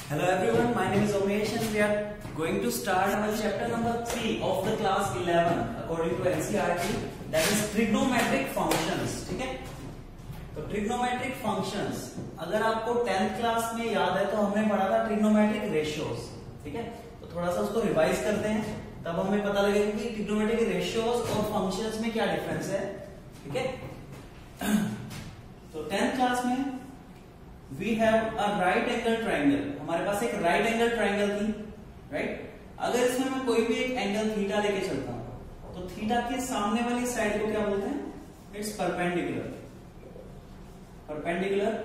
Hello everyone, my name is Umesh and we are going to start our chapter number 3 of the class 11 according to NCERT, that is trigonometric functions. ठीक है, तो trigonometric functions अगर आपको 10th class में याद है तो हमने पढ़ा था trigonometric ratios. ठीक है, तो थोड़ा सा उसको रिवाइज करते हैं, तब हमें पता लगेगा कि trigonometric ratios और functions में क्या डिफरेंस है. ठीक है, तो 10th क्लास में we have a right angle triangle. हमारे पास एक right angle triangle थी, right? अगर इसमें मैं कोई भी एक एंगल थीटा लेके चलता हूं तो थीटा के सामने वाली साइड को क्या बोलते हैं? It's perpendicular. परपेंडिकुलर.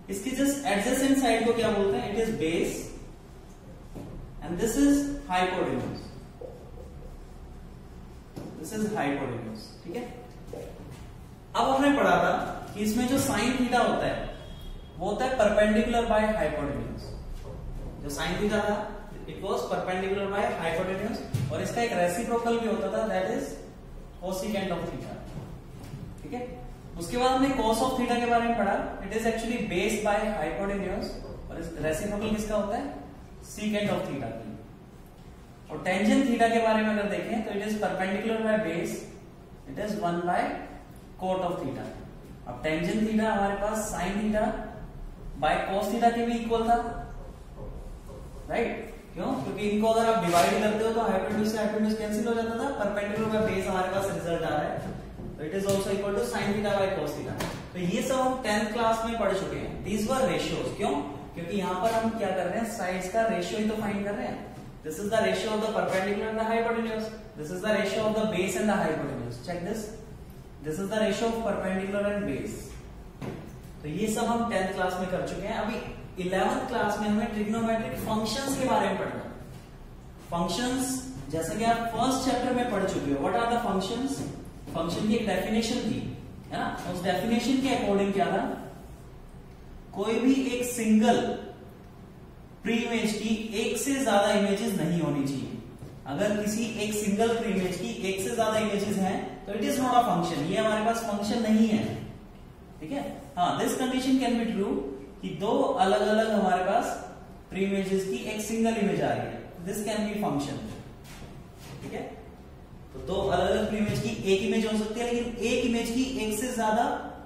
इसकी जस्ट एडजेसेंट साइड को क्या बोलते हैं? It is base and this is hypotenuse. This is hypotenuse. ठीक है, अब हमने पढ़ा था कि इसमें जो साइन थीटा होता है वो होता है परपेंडिकुलर बाय हाइपोटेन्यूज. जो साइन थीटा था it was perpendicular by hypotenuse, और इसका एक रेसिप्रोकल भी होता था, that is cosecant of theta. ठीक है, उसके बाद हमने कॉस ऑफ थीटा के बारे में पढ़ा. It is actually based by hypotenuse, और इस रेसिप्रोकल किसका होता है? सीकेंट ऑफ थीटा की. और टेंजेंट थीटा के बारे में अगर देखें तो it is perpendicular by base, it is 1 by cot of theta. अब टेंजेंट थीटा हमारे पास sine theta by cos theta के भी इक्वल था, राइट? क्यों? क्योंकि इनको अगर आप डिवाइड करते हो तो हाइपोटेन्यूज से हाइपोटेन्यूज कैंसिल हो जाता था. परपेंडिकुलर बाय बेस हमारे पास रिजल्ट आ रहा है, तो it is also equal to sine theta by cos theta. तो ये सब हम 10th क्लास में पढ़ चुके हैं. These were ratios. क्यों? क्योंकि यहां पर हम क्या कर रहे हैं? साइड्स का रेशियो ही तो फाइंड कर रहे हैं. This is the ratio of the perpendicular and the hypotenuse. This is the ratio of the base and the hypotenuse. Check this. This is the ratio of perpendicular and base. तो ये सब हम 10th class में कर चुके हैं. अभी 11th class में हमें ट्रिग्नोमेट्रिक फंक्शंस के बारे में पढ़ना है. फंक्शंस जैसे कि आप फर्स्ट चैप्टर में पढ़ चुके हो. What are the functions? Function की एक डेफिनेशन थी, है ना? उस डेफिनेशन के अकॉर्डिंग क्या था? कोई भी एक सिंगल प्री इमेज की एक से ज्यादा इमेजेस नहीं होनी चाहिए. अगर किसी एक सिंगल प्री इमेज की एक से ज्यादा इमेजेस हैं तो it is not a function. ये हमारे पास फंक्शन नहीं है. ठीक है, हाँ, this condition can be true कि दो अलग अलग हमारे पास प्री इमेजेस की एक सिंगल इमेज आ रही है. This can be function. ठीक है, तो दो अलग अलग प्री इमेज की एक इमेज हो सकती है, लेकिन एक इमेज की एक से ज्यादा,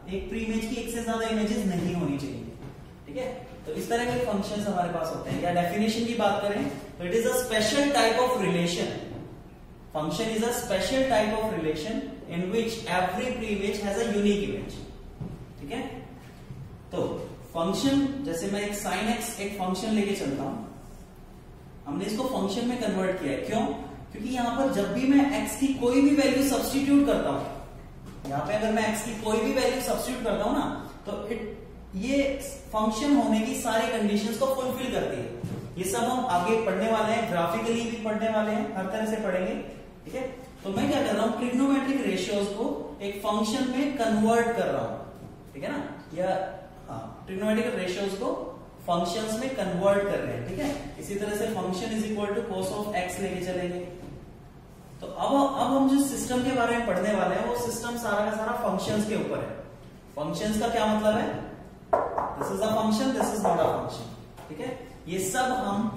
एक प्री इमेज की एक से ज्यादा इमेजेस नहीं होनी चाहिए. ठीक है, तो इस तरह के फंक्शंस हमारे पास होते हैं. या डेफिनेशन की बात करें तो it is a special type of relation. Function is a special type of relation in which every pre image has a unique image. ठीक है, तो फंक्शन जैसे मैं एक साइन एक्स एक फंक्शन लेके चलता हूं, हमने इसको फंक्शन में कन्वर्ट किया है. क्यों? क्योंकि यहां पर जब भी मैं एक्स की कोई भी वैल्यू सब्स्टिट्यूट करता हूं, यहां पे अगर मैं एक्स की कोई भी वैल्यू सब्स्टिट्यूट करता हूं ना, तो ये फंक्शन होने की सारी कंडीशंस को फुलफिल करती है. ये सब हम आगे पढ़ने वाले हैं, ग्राफिकली भी पढ़ने वाले हैं, हर तरह से पढ़ेंगे. ठीक है, तो मैं क्या कर रहा हूं? ट्रिग्नोमेट्रिक रेशियोज को एक फंक्शन में कन्वर्ट कर रहा हूं. ठीक है ना? या ट्रिग्नोमेट्रिक रेशियोज को फंक्शंस में कन्वर्ट कर रहे हैं. ठीक है, इसी तरह से function is equal to cos of x लेके चलेंगे. तो अब हम जिस सिस्टम के बारे में पढ़ने वाले हैं वो सिस्टम सारा का सारा फंक्शंस के ऊपर है. फंक्शंस का क्या मतलब है? This is a function, this is not a function. ठीक है, ये सब हम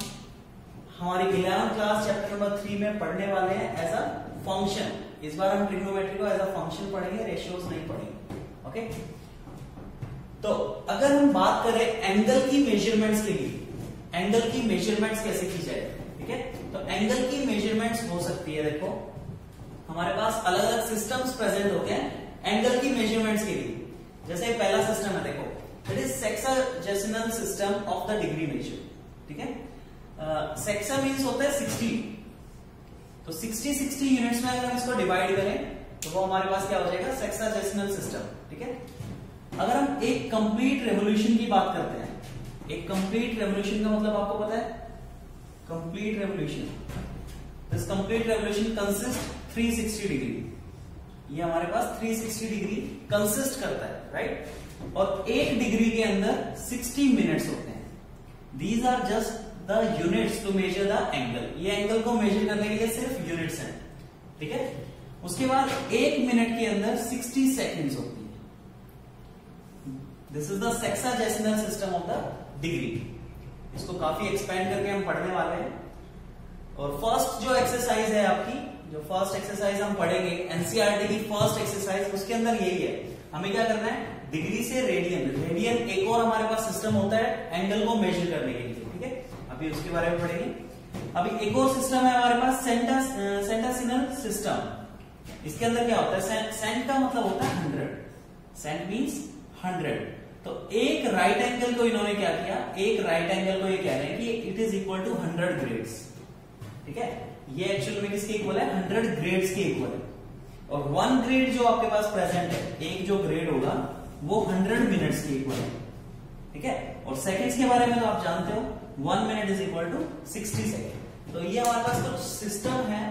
हमारी 11th क्लास चैप्टर नंबर 3 में पढ़ने वाले हैं एज अ फंक्शन. इस बार हम ट्रिग्नोमेट्री को एज अ फंक्शन पढ़ेंगे, रेशियोज नहीं पढ़ेंगे. ओके, तो अगर हम बात करें एंगल की मेजरमेंट्स के लिए, एंगल की मेजरमेंट्स कैसे की जाए? ठीक है, तो एंगल की मेजरमेंट्स हो सकती है. देखो हमारे पास अलग अलग सिस्टम्स प्रेजेंट होते हैं एंगल की मेजरमेंट्स के लिए. जैसे पहला सिस्टम है, देखो, it is sexagesimal system of the degree measure. ठीक है, सेक्सा मीन्स होता है 60. तो 60 यूनिट्स में अगर हम इसको डिवाइड करें तो वो हमारे पास क्या हो जाएगा? Sexagesimal system. ठीक है, अगर हम एक कंप्लीट रेवोल्यूशन की बात करते हैं, एक कंप्लीट रेवोल्यूशन का मतलब आपको पता है? Complete revolution, this complete revolution consist 360 degree. ये हमारे पास 360 डिग्री कंसिस्ट करता है, राइट? और एक डिग्री के अंदर 60 मिनट्स होते हैं. These are just the units to measure the angle. ये एंगल को मेजर करने के लिए सिर्फ यूनिट्स हैं. ठीक है, उसके बाद एक मिनट के अंदर 60 सेकेंड्स होती है. This is the sexagesimal system of the degree. इसको काफी एक्सपेंड करके हम पढ़ने वाले हैं। और फर्स्ट जो एक्सरसाइज है आपकी, जो फर्स्ट एक्सरसाइज हम पढ़ेंगे एनसीईआरटी की फर्स्ट एक्सरसाइज, उसके अंदर यही है, हमें क्या करना है, डिग्री से रेडियन, रेडियन एक और हमारे पास सिस्टम होता है एंगल को मेजर करने के लिए, ठीक है, अभी उसके बारे में पढ़ेंगे। अभी एक और सिस्टम है हमारे पास सेंटासिनल सिस्टम। इसके अंदर क्या होता है, सेंट का मतलब होता है 100, सेंट मींस 100। तो एक राइट एंगल को इन्होंने क्या किया, एक राइट एंगल को ये कह रहे हैं कि it is equal to 100 grades, ठीक है, ये एक्चुअल में किसके इक्वल है, 100 ग्रेड्स के इक्वल है। और 1 ग्रेड जो आपके पास प्रेजेंट है, एक जो ग्रेड होगा वो 100 मिनट्स के इक्वल है, ठीक है। और सेकंड्स के बारे में तो आप जानते हो, 1 minute is equal to 60 second. तो ये हमारे पास कुछ सिस्टम है,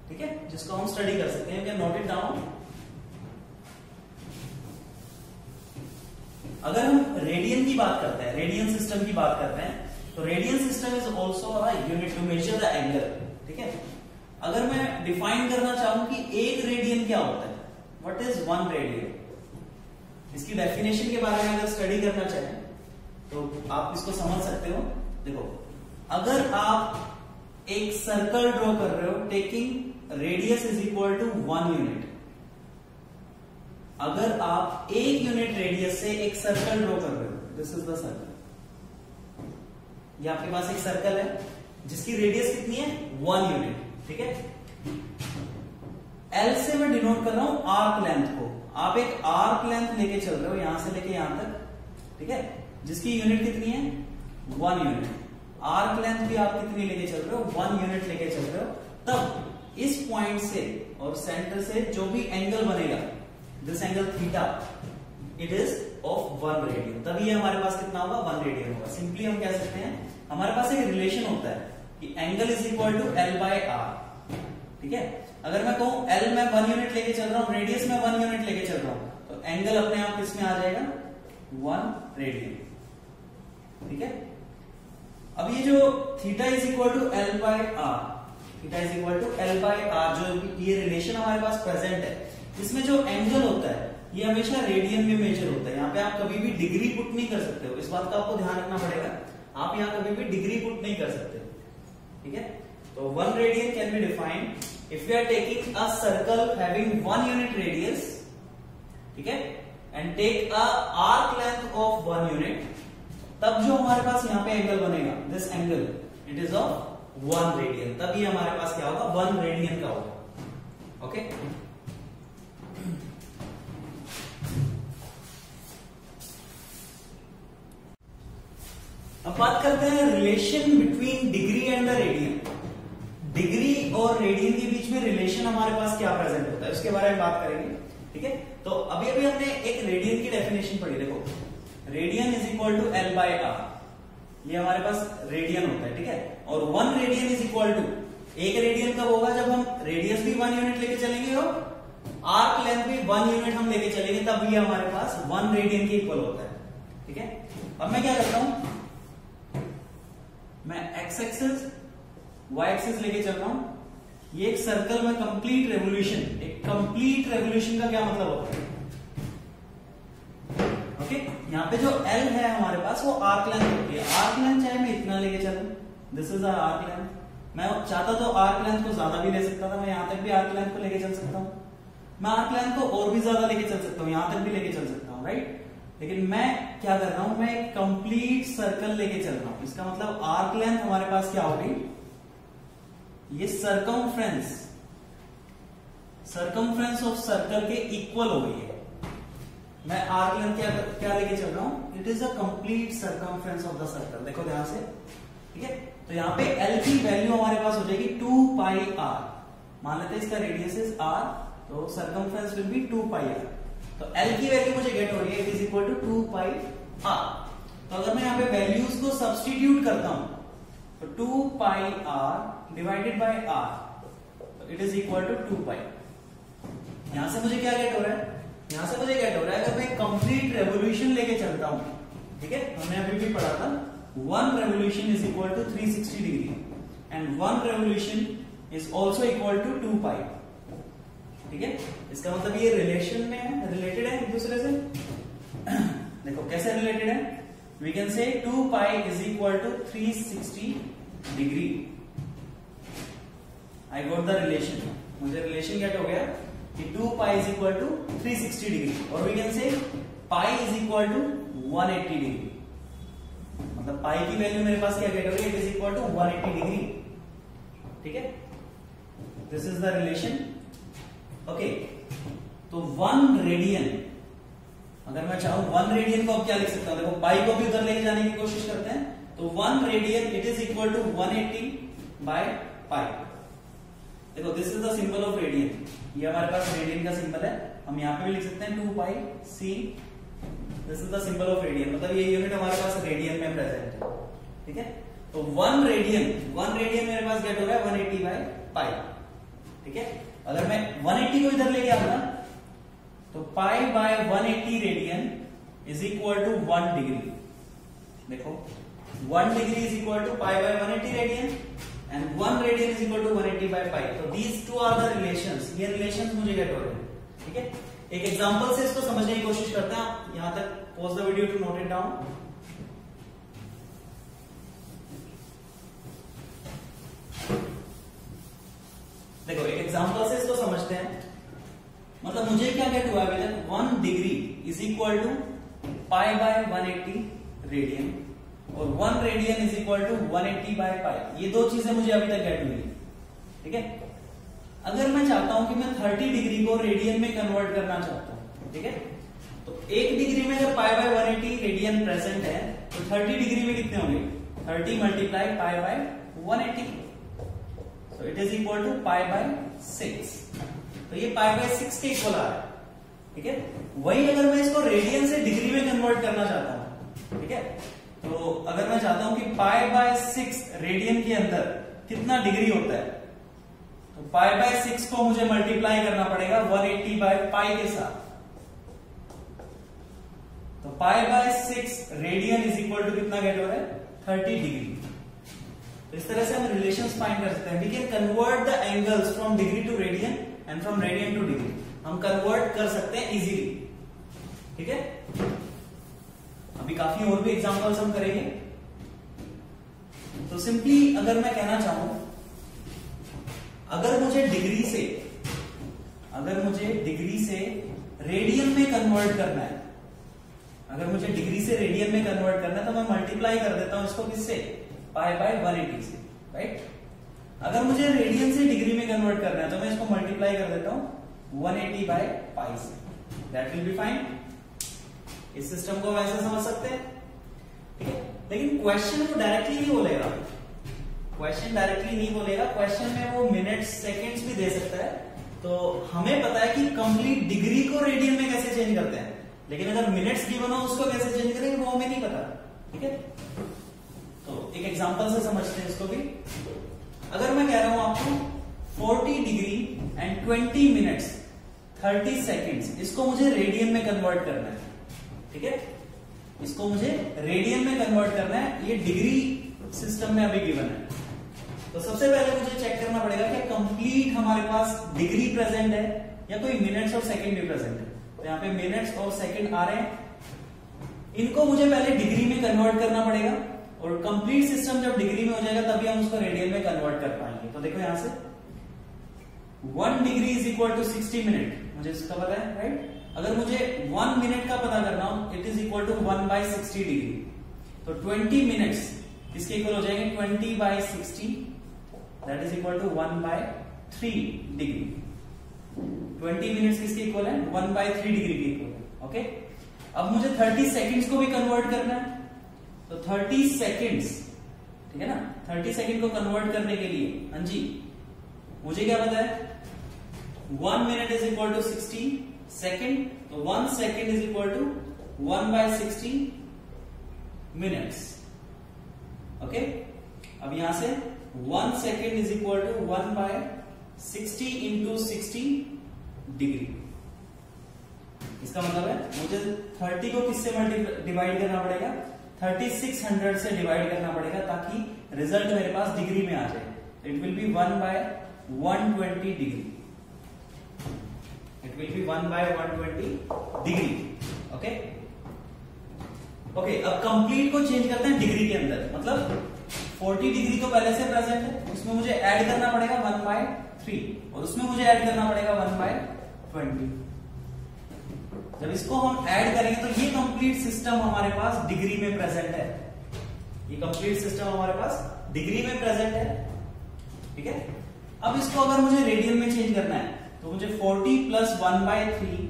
ठीक है, जिसको हम स्टडी कर सकते हैं। You can note it down. अगर हम रेडियन की बात करते हैं, रेडियन सिस्टम की बात करते हैं, तो radian system is also a unit to measure the angle, ठीक है। अगर मैं डिफाइन करना चाहूं कि एक रेडियन क्या होता है, व्हाट इज 1 रेडियन, इसकी डेफिनेशन के बारे में अगर स्टडी करना चाहें तो आप इसको समझ सकते हो। देखो, अगर आप एक सर्कल ड्रॉ कर रहे हो taking radius is equal to 1 unit, अगर आप 1 यूनिट रेडियस से एक सर्कल ड्रॉ कर रहे हो, दिस इज द सर्कल, ये आपके पास एक सर्कल है जिसकी रेडियस कितनी है, 1 यूनिट, ठीक है। एल से मैं डिनोट कर रहा हूं आर्क लेंथ को, आप एक आर्क लेंथ लेके चल रहे हो यहां से लेके यहां तक, ठीक है, जिसकी यूनिट कितनी है, 1 यूनिट। आर्क लेंथ भी आप कितनी लेके चल रहे हो, 1 यूनिट लेके चल रहे हो। तब इस पॉइंट से और सेंटर से जो भी एंगल बनेगा, this angle theta, it is of 1 radian, तभी हमारे पास कितना होगा, 1 रेडियन होगा। सिंपली हम कह सकते हैं हमारे पास एक रिलेशन होता है कि angle is equal to l by r, ठीक है। अगर मैं कहूं एल में 1 यूनिट लेके चल रहा हूं, रेडियस में 1 यूनिट लेके चल रहा हूं, तो एंगल अपने आप किसमें आ जाएगा, 1 रेडियन, ठीक है। अब ये जो theta is equal to l by r, theta is equal to l by r, जो ये रिलेशन हमारे पास प्रेजेंट है, इसमें जो एंगल होता है ये हमेशा रेडियन में मेजर होता है। यहाँ पे आप कभी भी डिग्री पुट नहीं कर सकते हो, इस बात का आपको ध्यान रखना पड़ेगा, आप यहाँ कभी भी डिग्री पुट नहीं कर सकते, ठीक है। तो 1 radian can be defined if we are taking a circle having 1 unit radius, ठीक है, and take a arc length of 1 unit, तब जो हमारे पास यहाँ पे एंगल बनेगा, this angle it is of 1 radian, तभी हमारे पास क्या होगा, 1 रेडियन का होगा, ओके। अब बात करते हैं relation between degree and the radian. Degree और रेडियन के बीच में रिलेशन हमारे पास क्या प्रेजेंट होता है, उसके बारे में बात करेंगे, ठीक है। तो अभी अभी हमने एक रेडियन की डेफिनेशन पढ़ी, देखो, radian is equal to l by r, ये हमारे पास रेडियन होता है, ठीक है। और 1 रेडियन इज इक्वल टू, एक रेडियन कब होगा, जब हम रेडियस भी 1 यूनिट लेके चलेंगे और आर्क लेंथ भी 1 यूनिट हम लेके चलेंगे, तब ये हमारे पास 1 रेडियन के इक्वल होता है, ठीक है। अब मैं क्या करता हूं, मैं एक्स एक्सिस वाई एक्सिस लेके चल रहा हूं, ये एक सर्कल में कंप्लीट रेवोल्यूशन, एक कंप्लीट रेवोल्यूशन का क्या मतलब होता है, ओके। यहाँ पे जो एल है हमारे पास वो आर्क लेंथ होती है, आर्क लेंथ चाहे मैं इतना लेके चलूं, दिस इज आर्क लेंथ, मैं चाहता तो आर्क लेंथ को ज्यादा भी ले सकता था, मैं यहां तक भी आर्क लेंथ को लेके चल सकता हूं, मैं आर्क लेंथ को और भी ज्यादा लेके चल सकता हूं, यहां तक भी लेके चल सकता हूं, राइट। लेकिन मैं क्या कर रहा हूं, मैं एक कंप्लीट सर्कल लेके चल रहा हूं, इसका मतलब आर्क लेंथ हमारे पास क्या होगी, ये सरकमफ्रेंस ऑफ सर्कल के इक्वल हो गई है। मैं आर्क लेंथ क्या लेके चल रहा हूं, it is a complete circumference of the circle, देखो ध्यान से, ठीक है। तो यहाँ पे एल की वैल्यू हमारे पास हो जाएगी 2 पाई आर, मान लेते हैं इसका रेडियस इज आर, तो circumference will be 2 pi r. तो L की वैल्यू मुझे गेट हो रही है, it is equal to 2 pi r. तो अगर मैं यहाँ पे वैल्यूज को सब्स्टिट्यूट करता हूं, तो 2 pi are divided by are, तो इट इज इक्वल टू 2 पाई। यहां से मुझे क्या गेट हो रहा है, यहां से मुझे गेट हो रहा है, अगर मैं कंप्लीट रेवोल्यूशन लेके चलता हूं, ठीक है, हमने अभी भी पढ़ा था 1 revolution is equal to 360 degree and 1 revolution is also equal to 2 pi, ठीक है। इसका मतलब ये रिलेशन में है, रिलेटेड है एक दूसरे से। देखो कैसे रिलेटेड है, we can say 2 pi is equal to 360 degree. I got the relation, मुझे रिलेशन गेट हो गया कि 2 pi is equal to 360 degree, और we can say pi is equal to 180 degree. मतलब पाई की वैल्यू मेरे पास क्या गेट हो रही है, it is equal to 180 degree. ठीक है, this is the relation. Okay, तो 1 रेडियन, अगर मैं चाहूं 1 रेडियन को अब क्या लिख सकता हूं, देखो पाई को भी उधर लेके जाने की कोशिश करते हैं, तो 1 radian it is equal to 180 by pi. देखो this is the symbol of radian, ये हमारे पास रेडियन का सिंबल है, हम यहां पे भी लिख सकते हैं 2 pi c, this is the symbol of radian, मतलब ये यूनिट हमारे पास रेडियन में प्रेजेंट है। ठीक है, तो 1 रेडियन मेरे पास गेट हो गया 180 बाय पाई। ठीक है, अगर मैं 180 को इधर लेके आऊंगा तो pi by 180 radian is equal to 1 degree. देखो 1 degree is equal to pi by 180 radian and 1 radian is equal to 180 by pi. तो these two are the relations, ये रिलेशंस मुझे गेट हो रहे हैं। ठीक है, एक एग्जांपल से इसको समझने की कोशिश करते हैं। आप यहां तक pause the video to note it down. देखो एक एग्जांपल से इसको समझते हैं। मतलब मुझे क्या गेट हुआ अभी तक, 1 degree is equal to pi by 180 radian और 1 radian is equal to 180 by pi. ये दो चीजें मुझे अभी तक गेट हुई है। ठीक है, अगर मैं चाहता हूं कि मैं 30 डिग्री को रेडियन में कन्वर्ट करना चाहता हूं, ठीक है, तो 1 डिग्री में अगर पाई बाय 180 रेडियन प्रेजेंट है तो 30 डिग्री में कितने होंगे, 30 multiply pi by 180, so it is equal to pi by 6। तो ये पाई बाय 6 के इक्वल आ रहा है। ठीक है, वही अगर मैं इसको रेडियन से डिग्री में कन्वर्ट करना चाहता हूं, ठीक है, तो अगर मैं चाहता हूं कि पाई बाय 6 रेडियन के अंदर कितना डिग्री होता है, तो पाई बाय 6 को मुझे मल्टीप्लाई करना पड़ेगा 180 बाय पाई के साथ। तो pi by 6 radian is equal to कितना गेट हो रहा है, 30 डिग्री। तो इस तरह से हम रिलेशंस फाइंड कर सकते हैं। We can convert the angles from degree to radian and from radian to degree, हम कन्वर्ट कर सकते हैं इजीली। ठीक है, अभी काफी और भी एग्जांपल्स हम करेंगे। तो सिंपली अगर मैं कहना चाहूं, अगर मुझे डिग्री से रेडियन में कन्वर्ट करना है, अगर मुझे डिग्री से रेडियन में कन्वर्ट करना है तो मैं मल्टीप्लाई कर देता हूं इसको किससे, पाई बाय 180 से, राइट। अगर मुझे रेडियन से डिग्री में कन्वर्ट करना है तो मैं इसको मल्टीप्लाई कर देता हूं 180 बाय पाई से, दैट विल बी फाइन। इस सिस्टम को वैसे समझ सकते हैं। ठीक है, लेकिन क्वेश्चन वो डायरेक्टली नहीं बोलेगा, क्वेश्चन में वो मिनट्स सेकंड्स भी दे सकता है। तो हमें पता है कि कंप्लीट डिग्री को रेडियन में कैसे चेंज करते हैं, लेकिन अगर मिनट्स गिवन हो उसको कैसे चेंज करेंगे वो हमें नहीं पता। ठीक है, तो एक एग्जांपल से समझते हैं इसको भी। अगर मैं कह रहा हूं आपको 40 डिग्री एंड 20 मिनट्स 30 सेकंड्स, इसको मुझे रेडियन में कन्वर्ट करना है। ठीक है, इसको मुझे रेडियन में कन्वर्ट करना है, ये डिग्री सिस्टम में अभी गिवन है। तो सबसे पहले मुझे चेक करना पड़ेगा कि कंप्लीट हमारे पास डिग्री प्रेजेंट है या कोई मिनट्स और सेकंड भी प्रेजेंट है। तो यहाँ पे मिनट्स और सेकंड आ रहे हैं, इनको मुझे पहले डिग्री में कन्वर्ट करना पड़ेगा, और कंप्लीट सिस्टम जब डिग्री में हो जाएगा तभी हम उसको रेडियन में कन्वर्ट कर पाएंगे। तो देखो यहां से 1 degree is equal to 60 minute, मुझे इसका पता है, राइट। अगर मुझे 1 मिनट का पता करना हो, it is equal to 1 by 60 degree. तो 20 मिनट्स किसके इक्वल हो जाएंगे, 20 by 60, that is equal to 1 by 3 degree. 20 minutes किसके इक्वल है, 1 बाय 3 डिग्री के इक्वल है। ओके, अब मुझे 30 सेकंड्स को भी कन्वर्ट करना है। तो 30 सेकंड्स, ठीक है ना, 30 सेकंड को कन्वर्ट करने के लिए, हाँ जी, मुझे क्या पता है, 1 minute is equal to 60 second, तो 1 second is equal to 1 by 60 minutes. Okay, अब यहां से 1 second is equal to 1 by 60 into 60 degree. इसका मतलब है मुझे 30 को किससे डिवाइड करना पड़ेगा, 3600 से डिवाइड करना पड़ेगा, ताकि रिजल्ट मेरे पास डिग्री में आ जाए। It will be 1 by 120 degree, it will be 1 by 120 degree. Okay, okay, अब कंप्लीट को चेंज करते हैं डिग्री के अंदर, मतलब 40 डिग्री तो पहले से प्रेजेंट है, उसमें मुझे ऐड करना पड़ेगा 1/3 और उसमें मुझे ऐड करना पड़ेगा 1/20। जब इसको हम ऐड करेंगे तो ये कंप्लीट सिस्टम हमारे पास डिग्री में प्रेजेंट है, ये कंप्लीट सिस्टम हमारे पास डिग्री में प्रेजेंट है, ठीक है। अब इसको अगर मुझे रेडियन में चेंज करना है तो मुझे 40 प्लस 1/3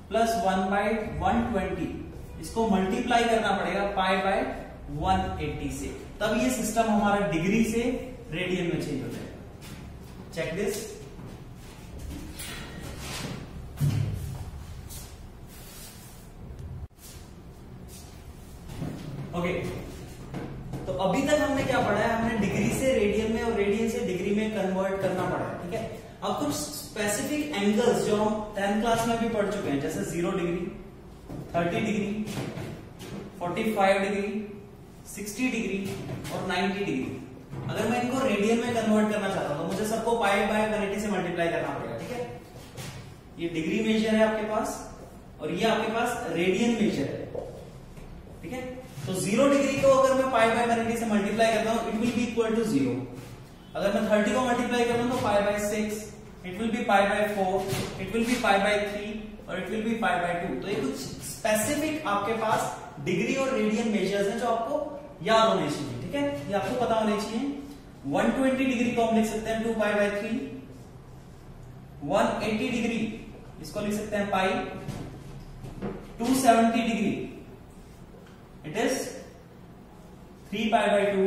प्लस 1/120 इसको मल्टीप्लाई करना पड़ेगा π/180 से, तब ये सिस्टम हमारा डिग्री से रेडियन में चेंज हो जाएगा। Check this. ओके, तो अभी तक हमने क्या पढ़ा है, हमने डिग्री से रेडियन में और रेडियन से डिग्री में कन्वर्ट करना पड़ा है, ठीक है। अब कुछ स्पेसिफिक एंगल्स जो हम 10th क्लास में भी पढ़ चुके हैं, जैसे 0 डिग्री, 30 डिग्री, 45 डिग्री, 60 डिग्री और 90 डिग्री, अगर मैं इनको रेडियन में कन्वर्ट करना चाहता हूं तो मुझे सबको π/180 से मल्टीप्लाई करना पड़ेगा, ठीक है। ये डिग्री मेजर है आपके पास और ये आपके पास रेडियन मेजर है, ठीक है। तो 0 डिग्री को अगर मैं π/180 से मल्टीप्लाई करता हूं, it will be equal to 0। अगर मैं 30 को मल्टीप्लाई कर लूं तो π/6, it will be π/4, it will be π/3 और इट विल बी π/2। तो ये कुछ स्पेसिफिक आपके पास डिग्री और रेडियन मेजर्स हैं जो आपको याद होने चाहिए, ठीक है, ये आपको पता होने चाहिए। 120 डिग्री को हम लिख सकते हैं 2π/3, 180 डिग्री इसको लिख सकते हैं पाई, 270 डिग्री इट इज 3π/2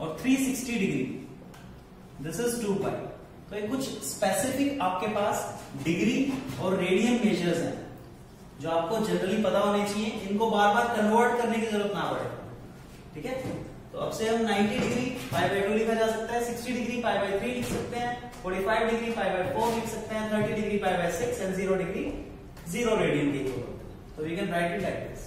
और 360 डिग्री दिस इज 2π। तो ये कुछ स्पेसिफिक आपके पास डिग्री और रेडियन मेजर्स हैं जो आपको जनरली पता होने चाहिए, इनको बार बार कन्वर्ट करने की जरूरत ना पड़े, ठीक है। तो अब से हम 90 डिग्री π/2 लिखा जा सकता है, 60 डिग्री π/3 लिख सकते हैं, 45 डिग्री π/4 लिख सकते हैं, 30 डिग्री π/6 एंड 0 डिग्री 0 रेडियन के इक्वल होता है। तो we can write it like this.